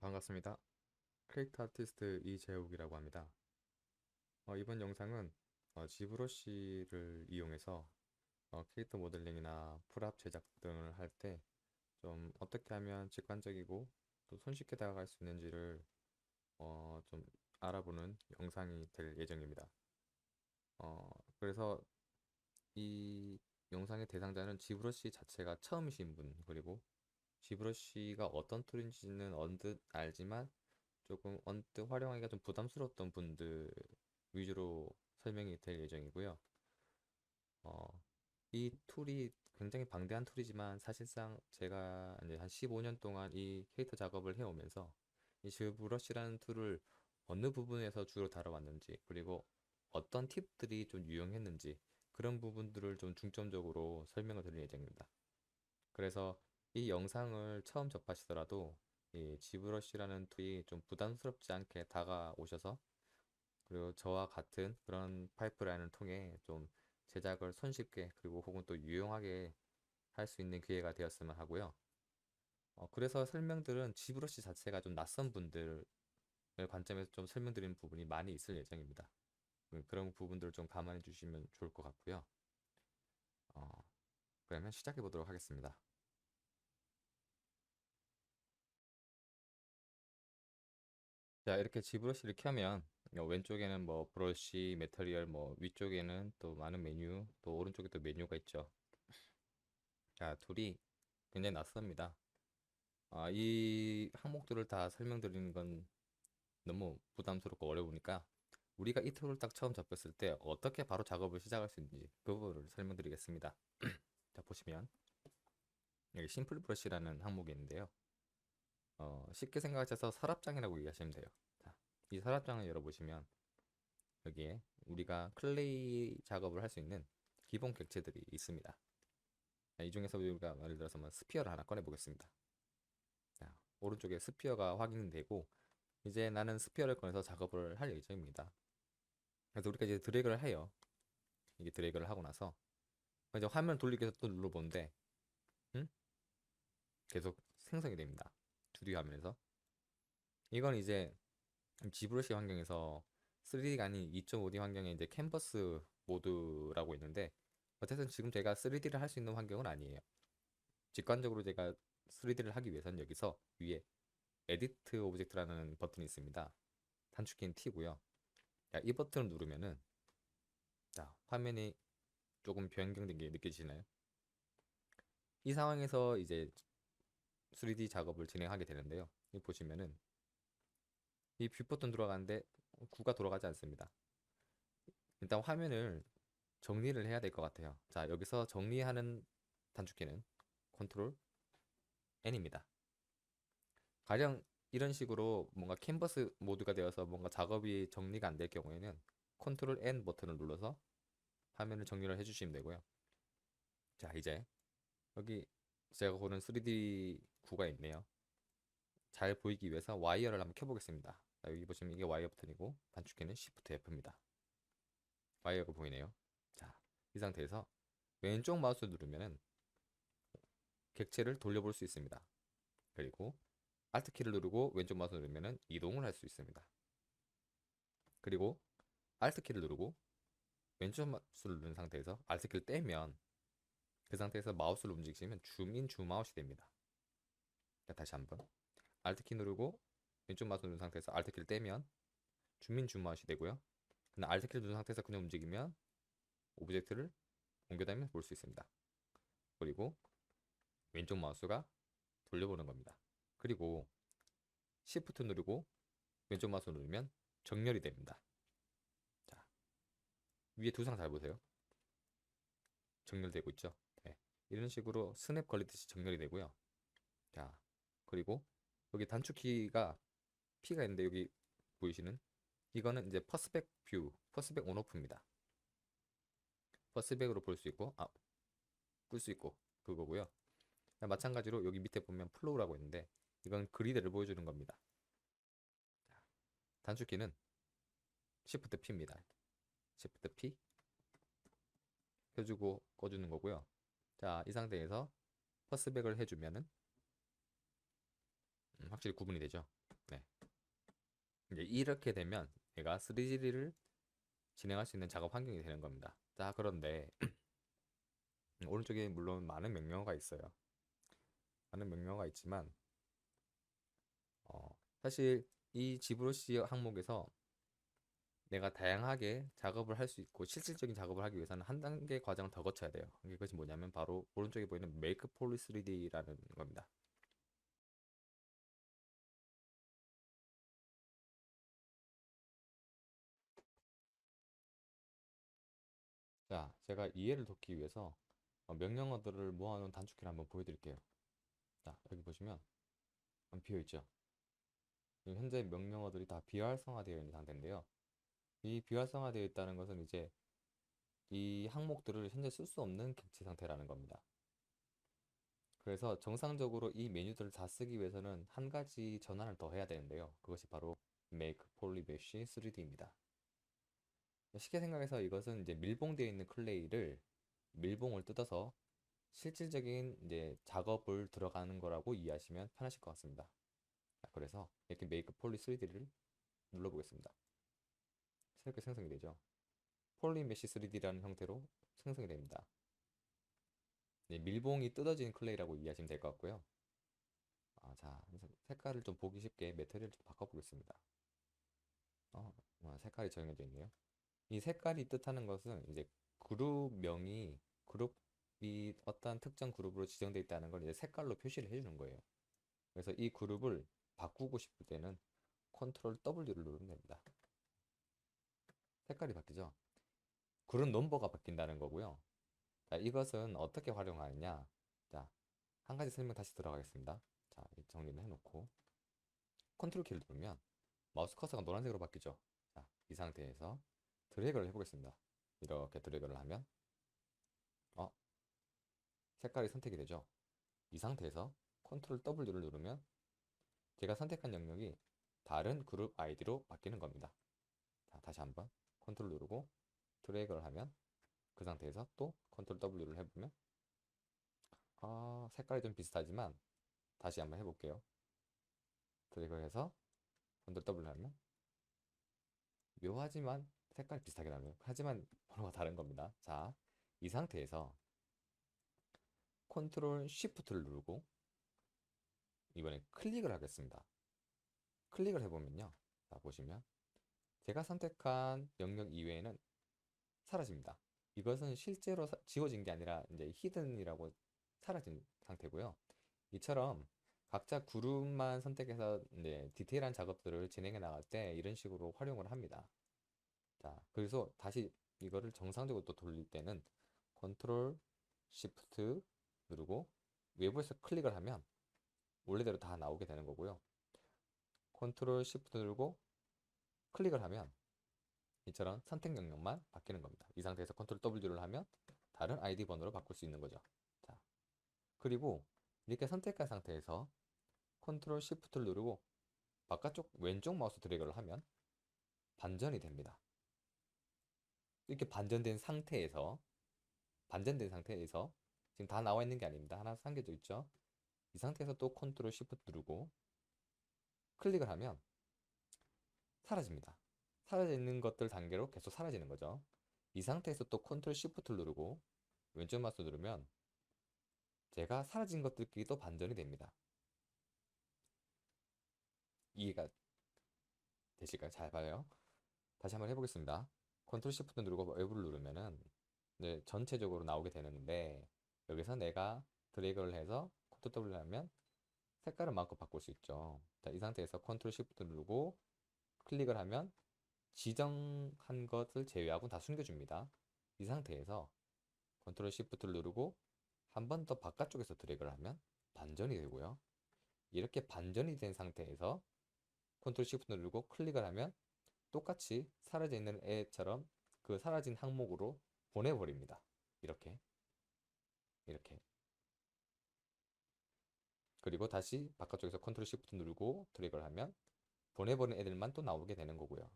반갑습니다. 캐릭터 아티스트 이재욱이라고 합니다. 이번 영상은 지브러시를 이용해서 캐릭터 모델링이나 풀업 제작 등을 할 때 좀 어떻게 하면 직관적이고 또 손쉽게 다가갈 수 있는지를 좀 알아보는 영상이 될 예정입니다. 그래서 이 영상의 대상자는 지브러시 자체가 처음이신 분, 그리고 지브러시가 어떤 툴인지는 언뜻 알지만 조금 언뜻 활용하기가 좀 부담스러웠던 분들 위주로 설명이 될 예정이고요. 어, 이 툴이 굉장히 방대한 툴이지만 사실상 제가 이제 한 15년 동안 이 캐릭터 작업을 해오면서 이 지브러시라는 툴을 어느 부분에서 주로 다뤄왔는지, 그리고 어떤 팁들이 좀 유용했는지, 그런 부분들을 좀 중점적으로 설명을 드릴 예정입니다. 그래서 이 영상을 처음 접하시더라도 이 지브러시라는 툴이 좀 부담스럽지 않게 다가오셔서, 그리고 저와 같은 그런 파이프라인을 통해 좀 제작을 손쉽게 그리고 혹은 또 유용하게 할 수 있는 기회가 되었으면 하고요. 그래서 설명들은 지브러시 자체가 좀 낯선 분들의 관점에서 좀 설명드리는 부분이 많이 있을 예정입니다. 그런 부분들을 좀 감안해 주시면 좋을 것 같고요. 어, 그러면 시작해 보도록 하겠습니다. 자, 이렇게 지브러시를 켜면 왼쪽에는 뭐 브러쉬, 매터리얼, 뭐 위쪽에는 또 많은 메뉴, 또 오른쪽에 또 메뉴가 있죠. 자, 둘이 굉장히 낯섭니다. 이 항목들을 다 설명드리는 건 너무 부담스럽고 어려우니까 우리가 이 툴을 딱 처음 접했을 때 어떻게 바로 작업을 시작할 수 있는지 그 부분을 설명드리겠습니다. 자, 보시면 여기 심플 브러쉬라는 항목이 있는데요. 쉽게 생각하셔서 서랍장이라고 얘기하시면 돼요. 자, 이 서랍장을 열어보시면 여기에 우리가 클레이 작업을 할 수 있는 기본 객체들이 있습니다. 자, 이 중에서 우리가 예를 들어서 뭐 스피어를 하나 꺼내 보겠습니다. 자, 오른쪽에 스피어가 확인되고 이제 나는 스피어를 꺼내서 작업을 할 예정입니다. 그래서 우리가 이제 드래그를 해요. 이게 드래그를 하고 나서 이제 화면 돌리기 위해서 또 눌러보는데 음? 계속 생성이 됩니다. 2D 화면에서. 이건 이제 지브러시 환경에서 3D가 아닌 2.5D 환경에 이제 캔버스 모드라고 있는데, 어쨌든 지금 제가 3D를 할 수 있는 환경은 아니에요. 직관적으로 제가 3D를 하기 위해서는 여기서 위에 에디트 오브젝트라는 버튼이 있습니다. 단축키는 T고요. 자, 이 버튼을 누르면은 자, 화면이 조금 변경된 게 느껴지시나요? 이 상황에서 이제 3D 작업을 진행하게 되는데요. 여기 보시면은 이 뷰 버튼 들어가는데 구가 돌아가지 않습니다. 일단 화면을 정리를 해야 될 것 같아요. 자, 여기서 정리하는 단축키는 컨트롤 N입니다. 가령 이런 식으로 뭔가 캔버스 모드가 되어서 뭔가 작업이 정리가 안 될 경우에는 컨트롤 N 버튼을 눌러서 화면을 정리를 해주시면 되고요. 자, 이제 여기 제가 고른 3D 구가 있네요. 잘 보이기 위해서 와이어를 한번 켜보겠습니다. 자, 여기 보시면 이게 와이어 버튼이고 단축키는 Shift F입니다. 와이어가 보이네요. 자, 이 상태에서 왼쪽 마우스 누르면은 객체를 돌려볼 수 있습니다. 그리고 Alt 키를 누르고 왼쪽 마우스 누르면은 이동을 할 수 있습니다. 그리고 Alt 키를 누르고 왼쪽 마우스를 누른 상태에서 Alt 키를 떼면 그 상태에서 마우스를 움직이시면 줌인 줌아웃이 됩니다. 자, 다시 한번 Alt 키 누르고 왼쪽 마우스 누른 상태에서 Alt 키를 떼면 줌인 줌아웃이 되고요. 근데 Alt 키를 누른 상태에서 그냥 움직이면 오브젝트를 옮겨다니면서 볼 수 있습니다. 그리고 왼쪽 마우스가 돌려보는 겁니다. 그리고 Shift 누르고 왼쪽 마우스 누르면 정렬이 됩니다. 자, 위에 두 상 잘 보세요. 정렬되고 있죠. 네. 이런 식으로 스냅 걸리듯이 정렬이 되고요. 자, 그리고 여기 단축키가 P가 있는데 여기 보이시는 이거는 이제 퍼스펙 뷰, 퍼스펙 온오프입니다. 퍼스펙으로 볼 수 있고, 끌 수 있고 그거고요. 마찬가지로 여기 밑에 보면 플로우라고 있는데 이건 그리드를 보여주는 겁니다. 단축키는 Shift P입니다. Shift P 켜주고 꺼주는 거고요. 자, 이 상태에서 퍼스백을 해주면은 확실히 구분이 되죠. 네. 이제 이렇게 되면 얘가 3D를 진행할 수 있는 작업 환경이 되는 겁니다. 자, 그런데 오른쪽에 물론 많은 명령어가 있어요. 많은 명령어가 있지만 사실 이 지브러시 항목에서 내가 다양하게 작업을 할 수 있고 실질적인 작업을 하기 위해서는 한 단계 과정을 더 거쳐야 돼요. 그것이 뭐냐면 바로 오른쪽에 보이는 Make Poly 3D라는 겁니다. 자, 제가 이해를 돕기 위해서 명령어들을 모아놓은 단축키를 한번 보여드릴게요. 자, 여기 보시면 비어있죠. 현재 명령어들이 다 비활성화되어 있는 상태인데요. 이 비활성화되어 있다는 것은 이제 이 항목들을 현재 쓸 수 없는 객체 상태라는 겁니다. 그래서 정상적으로 이 메뉴들을 다 쓰기 위해서는 한 가지 전환을 더 해야 되는데요. 그것이 바로 Make Polymesh 3D입니다. 쉽게 생각해서 이것은 이제 밀봉되어 있는 클레이를 밀봉을 뜯어서 실질적인 이제 작업을 들어가는 거라고 이해하시면 편하실 것 같습니다. 그래서 이렇게 Make Poly 3D를 눌러보겠습니다. 새롭게 생성이 되죠. 폴리메시 3D라는 형태로 생성이 됩니다. 네, 밀봉이 뜯어진 클레이라고 이해하시면 될 것 같고요. 자, 색깔을 좀 보기 쉽게 매트리를 좀 바꿔보겠습니다. 색깔이 정해져 있네요. 이 색깔이 뜻하는 것은 이제 그룹명이 그룹이 어떤 특정 그룹으로 지정되어 있다는 걸 이제 색깔로 표시를 해주는 거예요. 그래서 이 그룹을 바꾸고 싶을 때는 컨트롤 W를 누르면 됩니다. 색깔이 바뀌죠. 그룹 넘버가 바뀐다는 거고요. 자, 이것은 어떻게 활용하느냐. 자, 한 가지 설명 다시 들어가겠습니다. 자, 정리를 해놓고 컨트롤 키를 누르면 마우스 커서가 노란색으로 바뀌죠. 자, 이 상태에서 드래그를 해보겠습니다. 이렇게 드래그를 하면 색깔이 선택이 되죠. 이 상태에서 컨트롤 W를 누르면 제가 선택한 영역이 다른 그룹 아이디로 바뀌는 겁니다. 자, 다시 한번 컨트롤 누르고 드래그를 하면 그 상태에서 또 컨트롤 W를 해보면 색깔이 좀 비슷하지만 다시 한번 해볼게요. 드래그를 해서 컨트롤 W를 하면 묘하지만 색깔이 비슷하게 나네요. 하지만 번호가 다른 겁니다. 자, 이 상태에서 컨트롤 Shift를 누르고 이번에 클릭을 하겠습니다. 클릭을 해보면요. 자, 보시면 제가 선택한 영역 이외에는 사라집니다. 이것은 실제로 지워진 게 아니라 이제 히든이라고 사라진 상태고요. 이처럼 각자 그룹만 선택해서 이제 디테일한 작업들을 진행해 나갈 때 이런 식으로 활용을 합니다. 자, 그래서 다시 이거를 정상적으로 또 돌릴 때는 컨트롤 시프트 누르고 외부에서 클릭을 하면 원래대로 다 나오게 되는 거고요. 컨트롤 시프트 누르고 클릭을 하면 이처럼 선택 영역만 바뀌는 겁니다. 이 상태에서 컨트롤 W를 하면 다른 아이디 번호로 바꿀 수 있는 거죠. 자, 그리고 이렇게 선택한 상태에서 컨트롤 시프트를 누르고 바깥쪽 왼쪽 마우스 드래그를 하면 반전이 됩니다. 이렇게 반전된 상태에서 지금 다 나와 있는 게 아닙니다. 하나 삼겨져 있죠. 이 상태에서 또 컨트롤 시프트 누르고 클릭을 하면 사라집니다. 사라져 있는 것들 단계로 계속 사라지는 거죠. 이 상태에서 또 컨트롤 시프트를 누르고 왼쪽 마우스 누르면 제가 사라진 것들끼리 또 반전이 됩니다. 이해가 되실까요? 잘 봐요. 다시 한번 해보겠습니다. 컨트롤 시프트 누르고 외부를 누르면은 이제 전체적으로 나오게 되는데 여기서 내가 드래그를 해서 컨트롤 W 하면 색깔을 마음껏 바꿀 수 있죠. 자, 이 상태에서 컨트롤 시프트 누르고 클릭을 하면 지정한 것을 제외하고 다 숨겨줍니다. 이 상태에서 컨트롤 시프트를 누르고 한 번 더 바깥쪽에서 드래그를 하면 반전이 되고요. 이렇게 반전이 된 상태에서 컨트롤 시프트 누르고 클릭을 하면 똑같이 사라져 있는 애처럼 그 사라진 항목으로 보내버립니다. 이렇게 이렇게 그리고 다시 바깥쪽에서 컨트롤 시프트 누르고 드래그를 하면 보내버린 애들만 또 나오게 되는 거고요.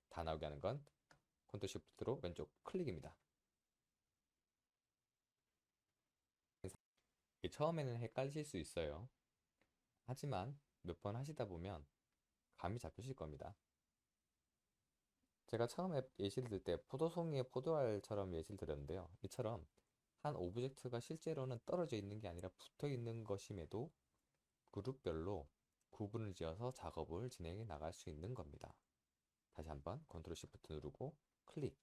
다 나오게 하는 건 컨트롤 시프트로 왼쪽 클릭입니다. 처음에는 헷갈리실 수 있어요. 하지만 몇 번 하시다 보면 감이 잡히실 겁니다. 제가 처음에 예시를 들 때 포도송이의 포도알처럼 예시를 드렸는데요. 이처럼 한 오브젝트가 실제로는 떨어져 있는 게 아니라 붙어 있는 것임에도 그룹별로 구분을 지어서 작업을 진행해 나갈 수 있는 겁니다. 다시 한번 컨트롤 시프트 누르고 클릭.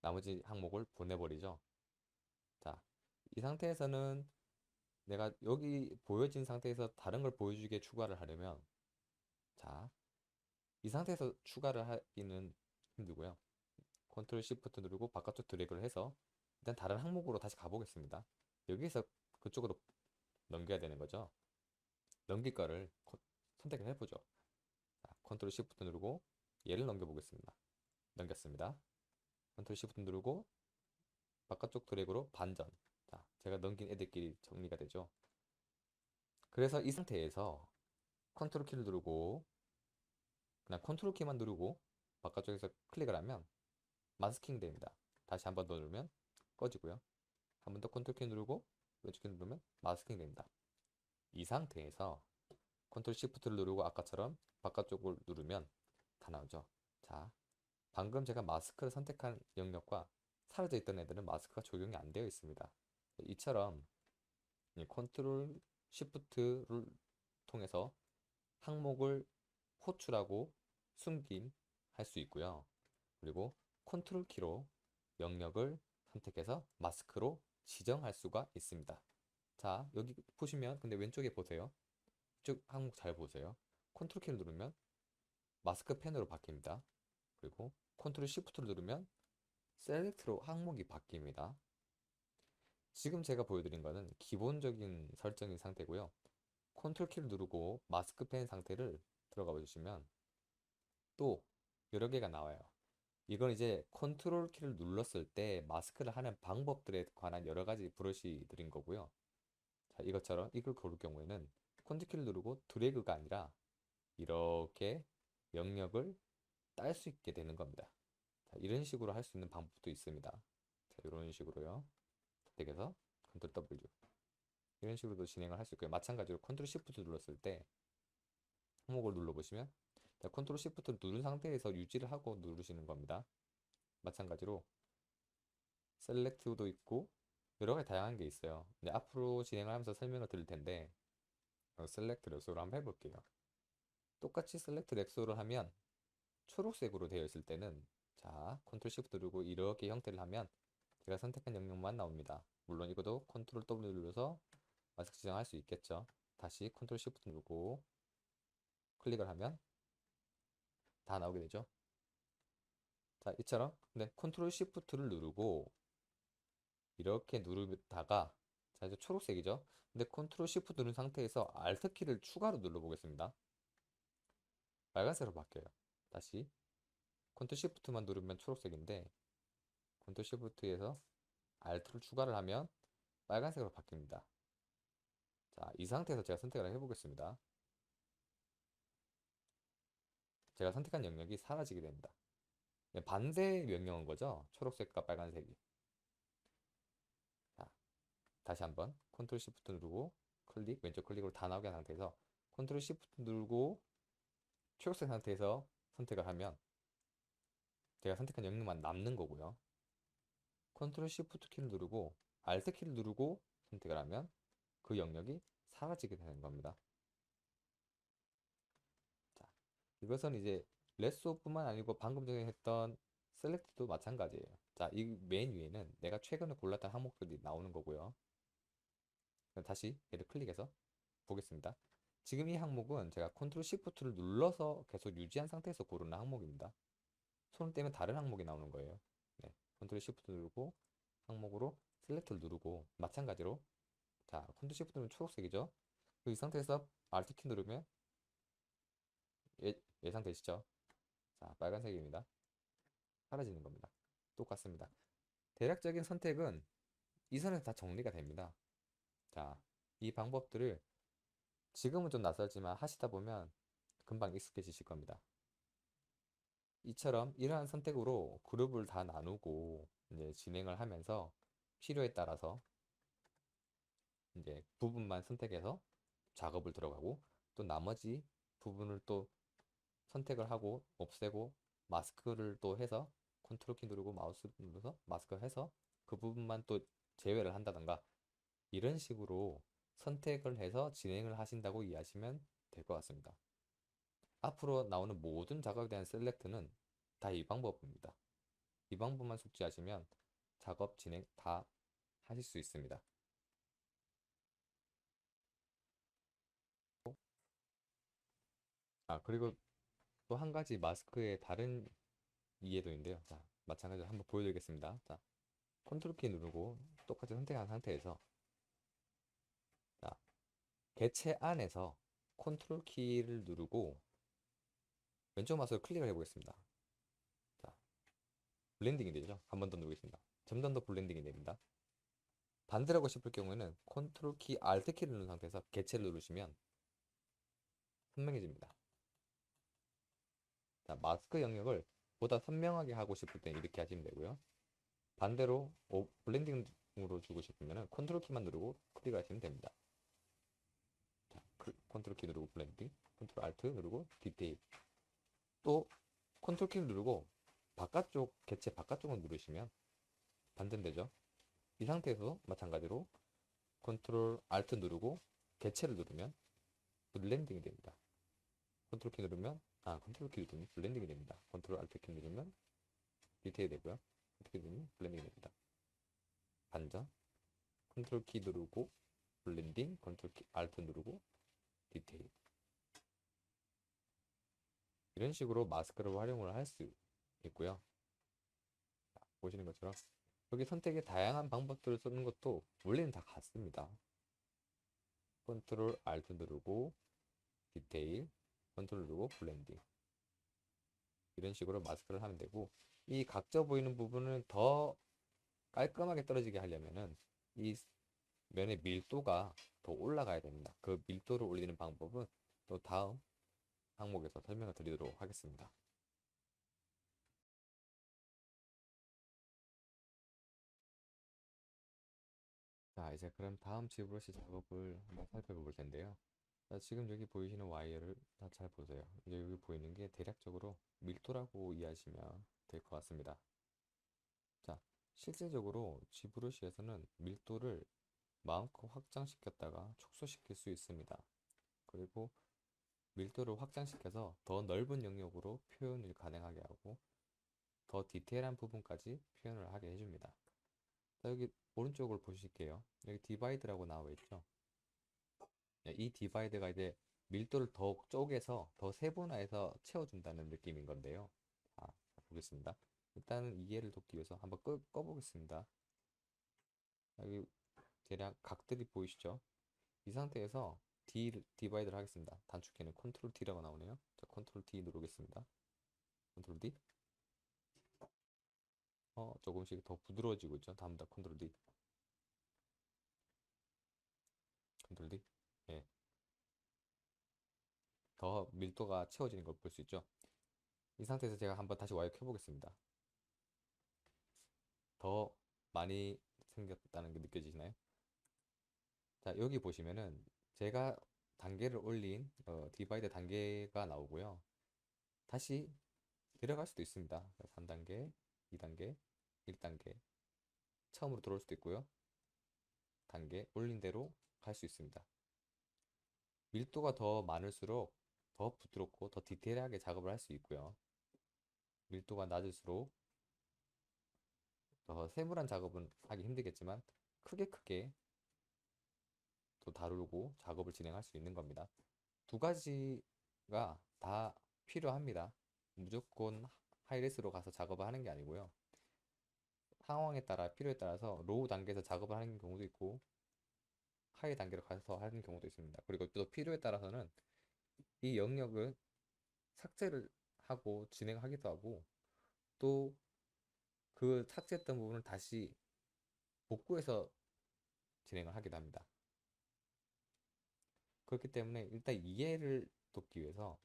나머지 항목을 보내버리죠. 자, 이 상태에서는 내가 여기 보여진 상태에서 다른 걸 보여주게 추가를 하려면, 자, 이 상태에서 추가를 하기는 힘들고요. 컨트롤 시프트 누르고 바깥쪽 드래그를 해서 일단 다른 항목으로 다시 가보겠습니다. 여기에서 그쪽으로 넘겨야 되는 거죠. 넘길 거를 선택을 해보죠. 자, 컨트롤 시프트 누르고 얘를 넘겨보겠습니다. 넘겼습니다. 컨트롤 시프트 누르고 바깥쪽 드래그로 반전. 자, 제가 넘긴 애들끼리 정리가 되죠. 그래서 이 상태에서 컨트롤 키를 누르고 그냥 컨트롤 키만 누르고 바깥쪽에서 클릭을 하면 마스킹 됩니다. 다시 한 번 더 누르면 꺼지고요. 한 번 더 컨트롤 키 누르고 왼쪽 키 누르면 마스킹 됩니다. 이 상태에서 컨트롤 시프트를 누르고 아까처럼 바깥쪽을 누르면 다 나오죠. 자, 방금 제가 마스크를 선택한 영역과 사라져 있던 애들은 마스크가 적용이 안 되어 있습니다. 이처럼 컨트롤 시프트를 통해서 항목을 호출하고 숨김 할 수 있고요. 그리고 컨트롤 키로 영역을 선택해서 마스크로 지정할 수가 있습니다. 자, 여기 보시면 근데 왼쪽에 보세요. 이쪽 항목 잘 보세요. 컨트롤 키를 누르면 마스크 펜으로 바뀝니다. 그리고 컨트롤 시프트를 누르면 셀렉트로 항목이 바뀝니다. 지금 제가 보여드린 거는 기본적인 설정인 상태고요. 컨트롤 키를 누르고 마스크 펜 상태를 들어가 보시면 또 여러 개가 나와요. 이건 이제 컨트롤 키를 눌렀을 때 마스크를 하는 방법들에 관한 여러 가지 브러쉬들인 거고요. 자, 이것처럼 이걸 고를 경우에는 컨트롤 키를 누르고 드래그가 아니라 이렇게 영역을 딸 수 있게 되는 겁니다. 자, 이런 식으로 할 수 있는 방법도 있습니다. 자, 이런 식으로요. 선택해서 컨트롤 W 이런 식으로도 진행을 할 수 있고요. 마찬가지로 컨트롤 시프트 눌렀을 때 항목을 눌러보시면 컨트롤 시프트 누른 상태에서 유지를 하고 누르시는 겁니다. 마찬가지로 셀렉트도 있고 여러 가지 다양한 게 있어요. 이제 앞으로 진행을 하면서 설명을 드릴 텐데 셀렉트 렉소를 한번 해볼게요. 똑같이 셀렉트 렉소를 하면 초록색으로 되어 있을 때는 자 컨트롤 시프트 누르고 이렇게 형태를 하면 제가 선택한 영역만 나옵니다. 물론 이것도 컨트롤 W 눌러서 마스크 지정할 수 있겠죠. 다시 컨트롤 시프트 누르고 클릭을 하면 다 나오게 되죠. 자, 이처럼 근데 컨트롤 시프트를 누르고 이렇게 누르다가 자 이제 초록색이죠. 근데 컨트롤 시프트 누른 상태에서 Alt 키를 추가로 눌러 보겠습니다. 빨간색으로 바뀌어요. 다시 컨트롤 시프트만 누르면 초록색인데 컨트롤 시프트에서 Alt를 추가를 하면 빨간색으로 바뀝니다. 자, 이 상태에서 제가 선택을 해보겠습니다. 제가 선택한 영역이 사라지게 됩니다. 반대 명령어인 거죠. 초록색과 빨간색이. 자, 다시 한번 컨트롤 시프트 누르고 클릭, 왼쪽 클릭으로 다 나오게 한 상태에서 컨트롤 시프트 누르고 초록색 상태에서 선택을 하면 제가 선택한 영역만 남는 거고요. 컨트롤 시프트 키를 누르고 Alt 키를 누르고 선택을 하면 그 영역이 사라지게 되는 겁니다. 자, 이것은 이제 레쏘뿐만 아니고 방금 전에 했던 셀렉트도 마찬가지예요. 자, 이 맨 위에는 내가 최근에 골랐던 항목들이 나오는 거고요. 다시 얘를 클릭해서 보겠습니다. 지금 이 항목은 제가 컨트롤 시프트를 눌러서 계속 유지한 상태에서 고르는 항목입니다. 손을 떼면 다른 항목이 나오는 거예요. 네, 컨트롤 시프트 누르고 항목으로 셀렉트를 누르고 마찬가지로 자 컨트롤 시프트 누르면 초록색이죠. 이 상태에서 Alt 키 누르면 예상되시죠? 자 빨간색입니다. 사라지는 겁니다. 똑같습니다. 대략적인 선택은 이 선에서 다 정리가 됩니다. 자, 이 방법들을 지금은 좀 낯설지만 하시다 보면 금방 익숙해지실 겁니다. 이처럼 이러한 선택으로 그룹을 다 나누고 이제 진행을 하면서 필요에 따라서 이제 부분만 선택해서 작업을 들어가고 또 나머지 부분을 또 선택을 하고 없애고 마스크를 또 해서 컨트롤 키 누르고 마우스 눌러서 마스크 해서 그 부분만 또 제외를 한다던가 이런 식으로 선택을 해서 진행을 하신다고 이해하시면 될 것 같습니다. 앞으로 나오는 모든 작업에 대한 셀렉트는 다 이 방법입니다. 이 방법만 숙지하시면 작업 진행 다 하실 수 있습니다. 그리고 또 한 가지 마스크의 다른 이해도인데요. 자, 마찬가지로 한번 보여드리겠습니다. 자, 컨트롤 키 누르고 똑같이 선택한 상태에서 자, 개체 안에서 컨트롤 키를 누르고 왼쪽 마우스로 클릭을 해보겠습니다. 자, 블렌딩이 되죠. 한 번 더 누르겠습니다. 점점 더 블렌딩이 됩니다. 반대로 하고 싶을 경우에는 컨트롤 키, 알트 키를 누른 상태에서 개체를 누르시면 선명해집니다. 자, 마스크 영역을 보다 선명하게 하고 싶을 때 이렇게 하시면 되고요. 반대로 블렌딩으로 주고 싶으면 컨트롤 키만 누르고 클릭을 하시면 됩니다. 자, 컨트롤 키 누르고 블렌딩, 컨트롤 알트 누르고 디테일. 또 컨트롤 키를 누르고 바깥쪽 개체 바깥쪽을 누르시면 반대는 되죠. 이 상태에서 마찬가지로 컨트롤 알트 누르고 개체를 누르면 블렌딩이 됩니다. 컨트롤 키 누르면 컨트롤 키 누르면 블렌딩이 됩니다. 컨트롤 알트 키 누르면 디테일 되고요. 컨트롤 키 누르면 블렌딩이 됩니다. 반전 컨트롤 키 누르고 블렌딩, 컨트롤 키 알트 누르고 디테일. 이런 식으로 마스크를 활용을 할 수 있고요. 보시는 것처럼 여기 선택의 다양한 방법들을 쓰는 것도 원래는 다 같습니다. 컨트롤 알트 누르고 디테일, 컨트롤 누르고 블렌딩. 이런 식으로 마스크를 하면 되고, 이 각져 보이는 부분을 더 깔끔하게 떨어지게 하려면은 이 면의 밀도가 더 올라가야 됩니다. 그 밀도를 올리는 방법은 또 다음 항목에서 설명을 드리도록 하겠습니다. 자, 이제 그럼 다음 지브러시 작업을 한번 살펴볼 텐데요. 자, 지금 여기 보이시는 와이어를 다 잘 보세요. 이제 여기 보이는 게 대략적으로 밀도라고 이해하시면 될 것 같습니다. 자, 실질적으로 지브러시에서는 밀도를 마음껏 확장시켰다가 축소시킬 수 있습니다. 그리고 밀도를 확장시켜서 더 넓은 영역으로 표현을 가능하게 하고 더 디테일한 부분까지 표현을 하게 해줍니다. 자, 여기 오른쪽을 보실게요. 여기 디바이드라고 나와 있죠. 이 디바이드가 이제 밀도를 더 쪼개서 더 세분화해서 채워준다는 느낌인 건데요. 보겠습니다. 일단은 이해를 돕기 위해서 한번 꺼보겠습니다. 여기 대략 각들이 보이시죠? 이 상태에서 디바이드를 하겠습니다. 단축키는 컨트롤 D라고 나오네요. 자, 컨트롤 D 누르겠습니다. 컨트롤 D. 조금씩 더 부드러워지고 있죠. 다음부터 컨트롤 D. 컨트롤 D. 예. 더 밀도가 채워지는 걸 볼 수 있죠. 이 상태에서 제가 한번 다시 와이어 켜보겠습니다. 더 많이 생겼다는 게 느껴지시나요? 자, 여기 보시면은 제가 단계를 올린 디바이드 단계가 나오고요. 다시 내려갈 수도 있습니다. 3단계, 2단계, 1단계. 처음으로 들어올 수도 있고요. 단계 올린 대로 갈 수 있습니다. 밀도가 더 많을수록 더 부드럽고 더 디테일하게 작업을 할 수 있고요. 밀도가 낮을수록 더 세밀한 작업은 하기 힘들겠지만 크게 또 다루고 작업을 진행할 수 있는 겁니다. 두 가지가 다 필요합니다. 무조건 하이레스로 가서 작업을 하는 게 아니고요. 상황에 따라 필요에 따라서 로우 단계에서 작업을 하는 경우도 있고 하이 단계로 가서 하는 경우도 있습니다. 그리고 또 필요에 따라서는 이 영역을 삭제를 하고 진행하기도 하고 또 그 삭제했던 부분을 다시 복구해서 진행을 하기도 합니다. 그렇기 때문에 일단 이해를 돕기 위해서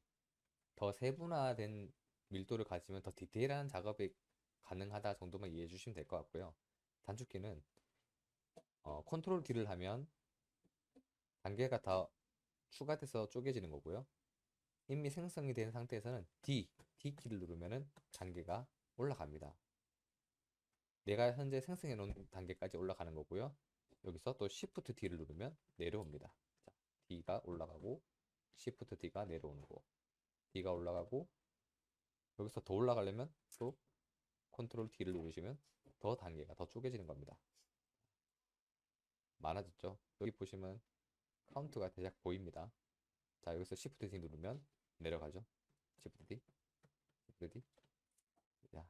더 세분화된 밀도를 가지면 더 디테일한 작업이 가능하다 정도만 이해해 주시면 될 것 같고요. 단축키는 컨트롤 D를 하면 단계가 더 추가돼서 쪼개지는 거고요. 이미 생성이 된 상태에서는 D 키를 누르면은 단계가 올라갑니다. 내가 현재 생성해 놓은 단계까지 올라가는 거고요. 여기서 또 Shift D를 누르면 내려옵니다. 자, D가 올라가고 Shift D가 내려오는 거. D가 올라가고 여기서 더 올라가려면 또 컨트롤 D를 누르시면 더 단계가 더 쪼개지는 겁니다. 많아졌죠? 여기 보시면 카운트가 대략 보입니다. 자, 여기서 Shift D 누르면 내려가죠. Shift D, Shift D. 자,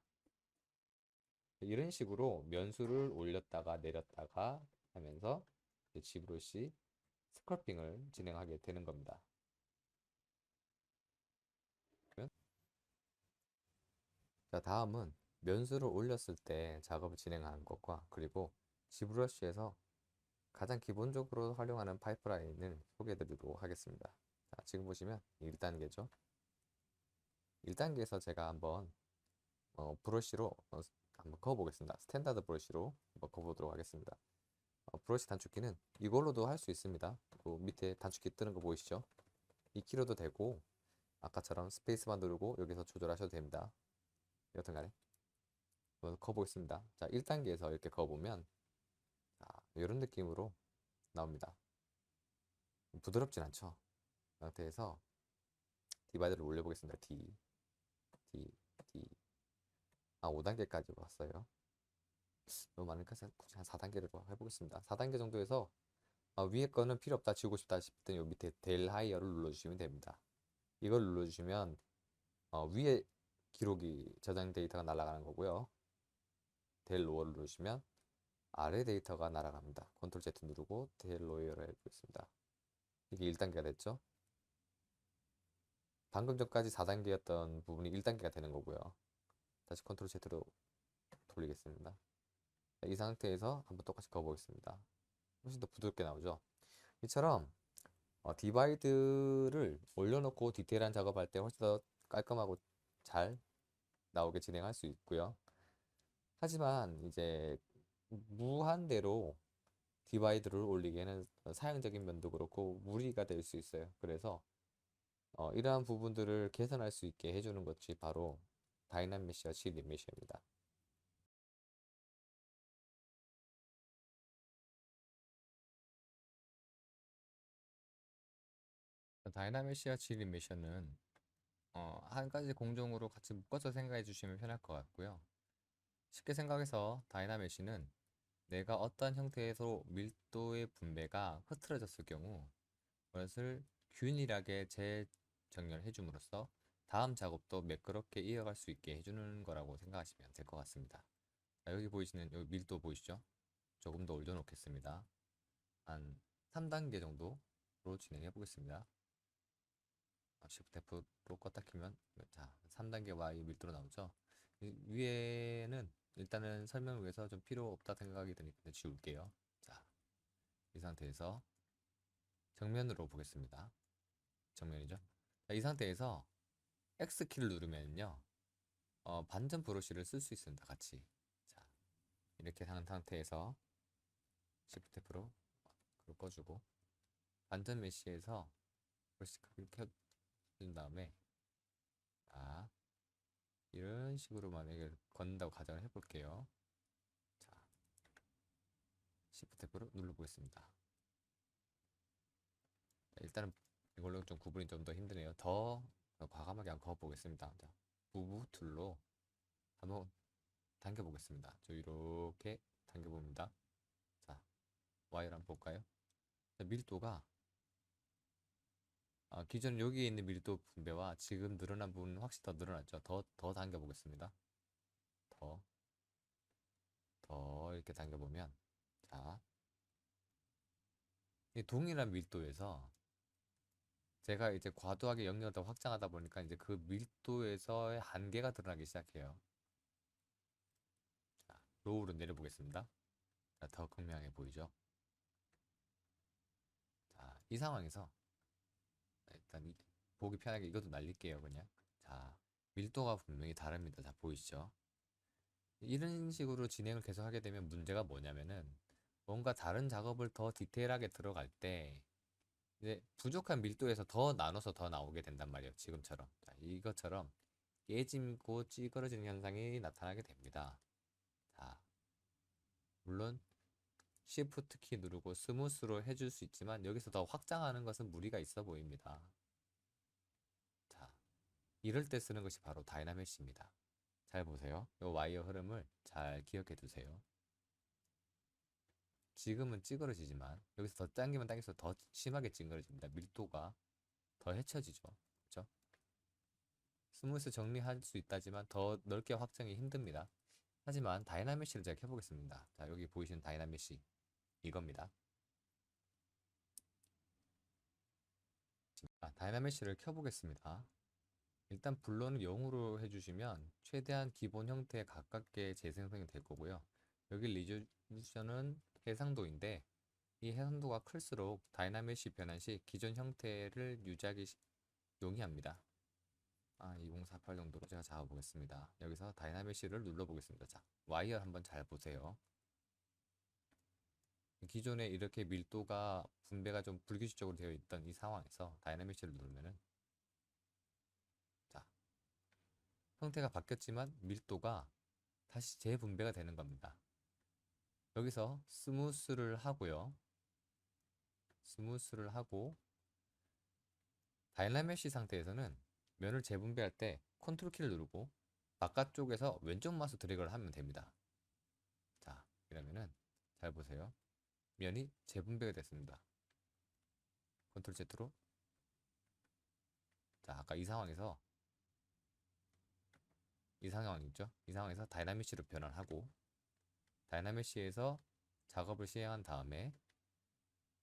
이런 식으로 면수를 올렸다가 내렸다가 하면서 지브러시 스컬핑을 진행하게 되는 겁니다. 자, 다음은 면수를 올렸을 때 작업을 진행하는 것과 그리고 지브러시에서 가장 기본적으로 활용하는 파이프라인을 소개해드리도록 하겠습니다. 자, 지금 보시면 1단계죠. 1단계에서 제가 한번 브러쉬로 한번 그어보겠습니다. 스탠다드 브러쉬로 한번 그어보도록 하겠습니다. 브러쉬 단축키는 이걸로도 할 수 있습니다. 그 밑에 단축키 뜨는 거 보이시죠? 이 키로도 되고 아까처럼 스페이스바 누르고 여기서 조절하셔도 됩니다. 여튼 간에 그어보겠습니다. 자, 1단계에서 이렇게 그어보면 이런 느낌으로 나옵니다. 부드럽진 않죠? 그 상태에서 디바이드를 올려보겠습니다. D, D, D. 5단계까지 왔어요. 너무 많으니까 굳이 한 4단계를 해보겠습니다. 4단계 정도에서 위에 거는 필요 없다, 지우고 싶다 싶을 요 밑에 델 하이어를 눌러주시면 됩니다. 이걸 눌러주시면 위에 기록이 저장 데이터가 날아가는 거고요. 델 로어를 누르시면 아래 데이터가 날아갑니다. 컨트롤 Z 누르고 델 로어를 해보겠습니다. 이게 1단계가 됐죠. 방금 전까지 4단계였던 부분이 1단계가 되는 거고요. 다시 컨트롤 Z로 돌리겠습니다. 이 상태에서 한번 똑같이 그어보겠습니다. 훨씬 더 부드럽게 나오죠. 이처럼 디바이드를 올려놓고 디테일한 작업할 때 훨씬 더 깔끔하고 잘 나오게 진행할 수 있고요. 하지만 이제 무한대로 디바이드를 올리기에는 사용적인 면도 그렇고 무리가 될 수 있어요. 그래서 이러한 부분들을 개선할 수 있게 해주는 것이 바로 다이나믹 메시와 CD 메시입니다. 다이나믹 메시와 CD 메시는 한 가지 공정으로 같이 묶어서 생각해 주시면 편할 것 같고요. 쉽게 생각해서 다이나믹 메시는 내가 어떤 형태에서 밀도의 분배가 흐트러졌을 경우 그것을 균일하게 재정렬해 줌으로써 다음 작업도 매끄럽게 이어갈 수 있게 해주는 거라고 생각하시면 될 것 같습니다. 자, 여기 보이시는 여기 밀도 보이시죠? 조금 더 올려놓겠습니다. 한 3단계 정도로 진행해 보겠습니다. Shift F로 껐다 키면 자 3단계 Y 밀도로 나오죠. 위에는 일단은 설명을 위해서 좀 필요 없다 생각이 드니까 지울게요. 자, 이 상태에서 정면으로 보겠습니다. 정면이죠. 자, 이 상태에서 X키를 누르면요 반전 브러쉬를 쓸 수 있습니다. 같이. 자, 이렇게 한 상태에서 Shift F로 꺼주고 반전 메시에서 브러쉬 크기를 켜준 다음에 자, 이런 식으로 만약에 걷는다고 가정을 해볼게요. 자, Shift F로 눌러보겠습니다. 자, 일단은 이걸로 좀 구분이 좀 더 힘드네요. 더 과감하게 한번 그어보겠습니다. 자, 무브 툴로 한번 당겨보겠습니다. 저 이렇게 당겨봅니다. 자, Y를 한번 볼까요? 자, 밀도가 기존 여기에 있는 밀도 분배와 지금 늘어난 부분은 확실히 더 늘어났죠. 더 당겨보겠습니다. 더 이렇게 당겨보면 자, 이 동일한 밀도에서 제가 이제 과도하게 영역을 더 확장하다 보니까 이제 그 밀도에서의 한계가 드러나기 시작해요. 자, 로우로 내려보겠습니다. 자, 더 극명해 보이죠? 자, 이 상황에서 일단 보기 편하게 이것도 날릴게요, 그냥. 자, 밀도가 분명히 다릅니다. 자, 보이시죠? 이런 식으로 진행을 계속 하게 되면 문제가 뭐냐면은 뭔가 다른 작업을 더 디테일하게 들어갈 때 이제 부족한 밀도에서 더 나눠서 더 나오게 된단 말이에요. 지금처럼. 자, 이것처럼 깨지고 찌그러지는 현상이 나타나게 됩니다. 자, 물론 Shift 키 누르고 스무스로 해줄 수 있지만 여기서 더 확장하는 것은 무리가 있어 보입니다. 자, 이럴 때 쓰는 것이 바로 다이나메시입니다. 잘 보세요. 이 와이어 흐름을 잘 기억해 두세요. 지금은 찌그러지지만 여기서 더 당기면 당길수록 더 심하게 찌그러집니다. 밀도가 더 헤쳐지죠. 그렇죠? 스무스 정리할 수 있다지만 더 넓게 확장이 힘듭니다. 하지만 다이나메시를 제가 켜보겠습니다. 자, 여기 보이시는 다이나메시 이겁니다. 다이나메시를 켜보겠습니다. 일단 블러는 0으로 해주시면 최대한 기본 형태에 가깝게 재생성이 될 거고요. 여기 리조루션은 해상도인데 이 해상도가 클수록 다이나메시 변환 시 기존 형태를 유지하기 용이합니다. 2048 정도로 제가 잡아보겠습니다. 여기서 다이나메시를 눌러보겠습니다. 자, 와이어 한번 잘 보세요. 기존에 이렇게 밀도가 분배가 좀 불규칙적으로 되어 있던 이 상황에서 다이나메시를 누르면은 자, 형태가 바뀌었지만 밀도가 다시 재분배가 되는 겁니다. 여기서 스무스를 하고요. 스무스를 하고 다이나메시 상태에서는 면을 재분배할 때 컨트롤 키를 누르고 바깥쪽에서 왼쪽 마우스 드래그를 하면 됩니다. 자, 이러면은 잘 보세요. 면이 재분배가 됐습니다. 컨트롤 Z로. 자, 아까 이 상황에서 이 상황 있죠? 이 상황에서 다이나메시로 변환하고 다이나메시에서 작업을 시행한 다음에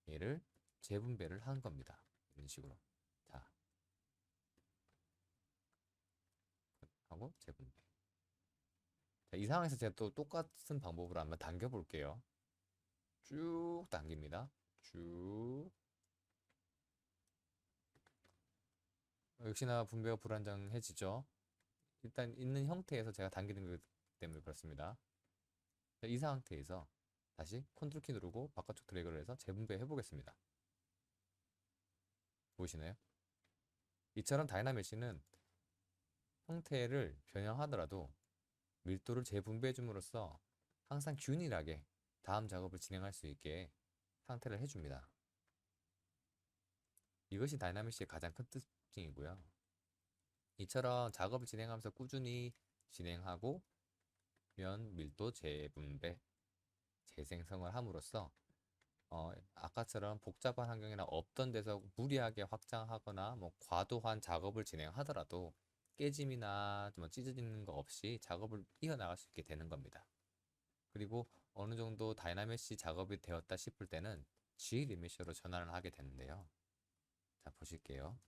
얘를 재분배를 한 겁니다. 이런 식으로. 자, 하고 재분배. 자, 이 상황에서 제가 또 똑같은 방법으로 한번 당겨 볼게요. 쭉 당깁니다. 쭉. 역시나 분배가 불안정해지죠. 일단 있는 형태에서 제가 당기는 것 때문에 그렇습니다. 자, 이 상태에서 다시 컨트롤 키 누르고 바깥쪽 드래그를 해서 재분배 해보겠습니다. 보이시나요? 이처럼 다이나메시는 형태를 변형하더라도 밀도를 재분배해 줌으로써 항상 균일하게 다음 작업을 진행할 수 있게 상태를 해줍니다. 이것이 다이나메시의 가장 큰 특징이고요. 이처럼 작업을 진행하면서 꾸준히 진행하고 면 밀도 재분배, 재생성을 함으로써 아까처럼 복잡한 환경이나 없던 데서 무리하게 확장하거나 뭐 과도한 작업을 진행하더라도 깨짐이나 뭐 찢어지는 거 없이 작업을 이어나갈 수 있게 되는 겁니다. 그리고 어느 정도 다이나메시 작업이 되었다 싶을 때는 G 리메셔로 전환을 하게 되는데요. 자, 보실게요.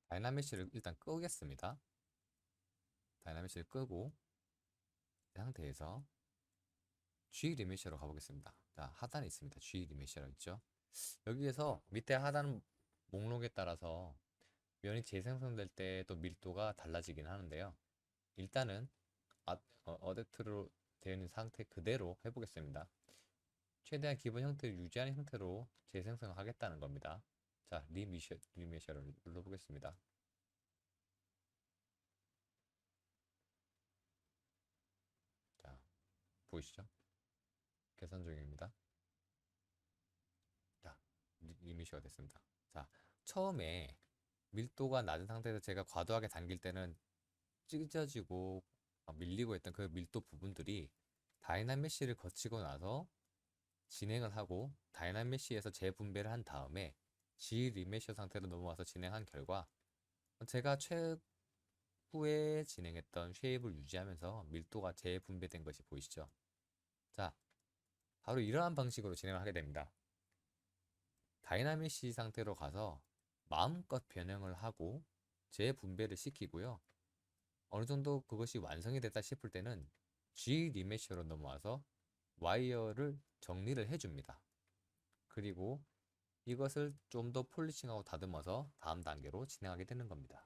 다이나메시를 일단 끄겠습니다. 다이나메시를 끄고 이 상태에서 G 리메셔로 가보겠습니다. 자, 하단에 있습니다. G 리메셔로 있죠. 여기에서 밑에 하단 목록에 따라서 면이 재생성될 때 또 밀도가 달라지긴 하는데요. 일단은 어댑트로 되어 있는 상태 그대로 해보겠습니다. 최대한 기본 형태를 유지하는 형태로 재생성을 하겠다는 겁니다. 자, 리메셔를 눌러보겠습니다. 자, 보이시죠? 계산 중입니다. 자, 리메셔가 됐습니다. 자, 처음에 밀도가 낮은 상태에서 제가 과도하게 당길 때는 찢어지고 밀리고 했던 그 밀도 부분들이 다이나메시를 거치고 나서 진행을 하고 다이나메시에서 재분배를 한 다음에 G 리메셔 상태로 넘어와서 진행한 결과 제가 최후에 진행했던 쉐입을 유지하면서 밀도가 재분배된 것이 보이시죠? 자, 바로 이러한 방식으로 진행을 하게 됩니다. 다이나메시 상태로 가서 마음껏 변형을 하고 재분배를 시키고요. 어느 정도 그것이 완성이 됐다 싶을 때는 G 리메셔로 넘어와서 와이어를 정리를 해줍니다. 그리고 이것을 좀 더 폴리싱하고 다듬어서 다음 단계로 진행하게 되는 겁니다.